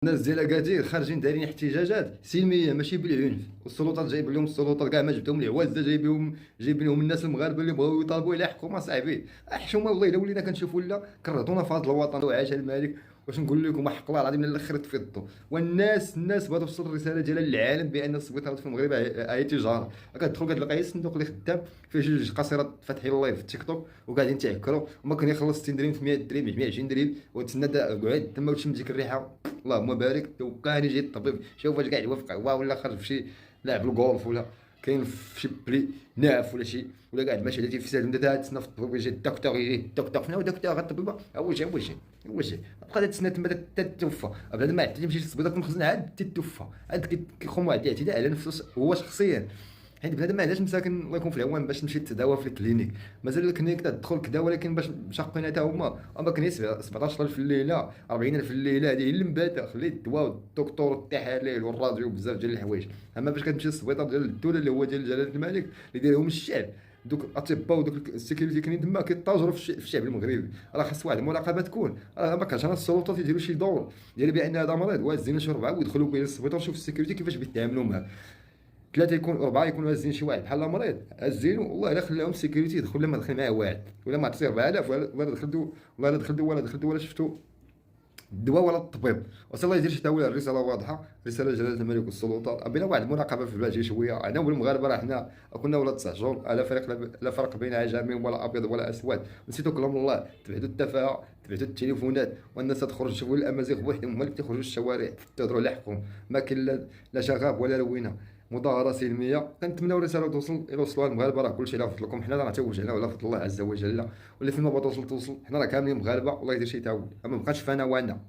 الناس ديال اكادير خارجين دايرين احتجاجات سلميه ماشي بالعنف، والسلطات جايب لهم السلطات كاع ما جبتهم العوازه جايبين لهم الناس المغاربه اللي بغاو يطالبوا على حقهم اصاحبي. حشومه والله الا ولينا كنشوفوا لا كرهتونا في هذا الوطن وعاش الملك. واش نقول لكم حق الله العظيم من الاخر تفضوا. والناس بغات توصل الرساله ديالها للعالم بان السبيطارات في المغرب هي تجاره. كتدخل كتلقى غير الصندوق اللي خدام فيه جوج قصيرات فاتحين اللايف في التيك توك وقاعدين تيعكروا وما كان يخلص 60 درهم في 100 درهم 120 درهم وتسنى قعد تما وتشم ديك الريحه. اللهم بارك. وكان يجي الطبيب شوف واش قاعد يوافق هو ولا خرج في شي لاعب الجولف ولا كاين في شي بلي ناف ولا شي ولا قاعد ماشي هادي في سالم تسنى في الطبيب يجي الدكتور يجي الدكتور فين هو الدكتور الطبيب وجه بقى تسنى تما تتوفى بنادم ما تمشي للسبيطار تمخزن عاد تتوفى عاد كيخون واحد الاعتداء على نفسه هو شخصيا. حيت بنادم ما عندهاش مساكن الله يكون في العوان باش تمشي تداوى في الكلينيك. مازال الكلينيك تدخل كدا ولكن باش مشقين حتى هما اما كاين 17000 في الليله 40000 في الليله هذه هي اللي مباته خلي الدواء والدكتور والتحاليل والراديو بزاف ديال الحوايج. اما باش كتمشي للسبيطار ديال الدوله اللي هو ديال جلاله الملك اللي دايرهم الشعب دوك الاطباء ودوك السيكوريتي كاينين تما كيتاجروا في الشعب المغربي. راه خاص واحد المراقبه تكون راه ما كانش انا السلطات يديروا شي دور ديال بان هذا مريض وازين شي ربعه ويدخلوا به للسبيطار شوف السيكوريتي كيفاش بيتعاملوا معاه. ثلاثه يكون اربعه يكونوا هازين شي واحد بحال مريض هازينو والله الا خلاهم سيكوريتي يدخل لما دخل معاه واحد ولا ما عطيه 4000 ولا شفتو الدواء ولا الطبيب. وصل الله يدير شي تاويل الرساله واضحه رساله جلاله الملك والسلطات بينا واحد المراقبه في البلاد شويه. انا والمغاربه راه حنا كنا ولاد 9 شهور لا فرق بين عجم ولا ابيض ولا اسود. نسيتو كلام الله تبعدوا التفاهه تبعدوا التليفونات والناس تخرج شوفوا الامازيغ بوحدهم هما اللي تيخرجوا للشوارع تهضروا على حقهم. ما كاين لا شغاب ولا لوينه مظاهره سلميه. كنتمناو الرساله توصل يوصلوها المغاربه راه كلشي على فضلكم حنا راه توجهنا ولا فضل الله عز وجل. واللي فيما بغا توصل حنا راه كاملين مغاربه والله يدير شي تاول ما بقاش فانا وانا.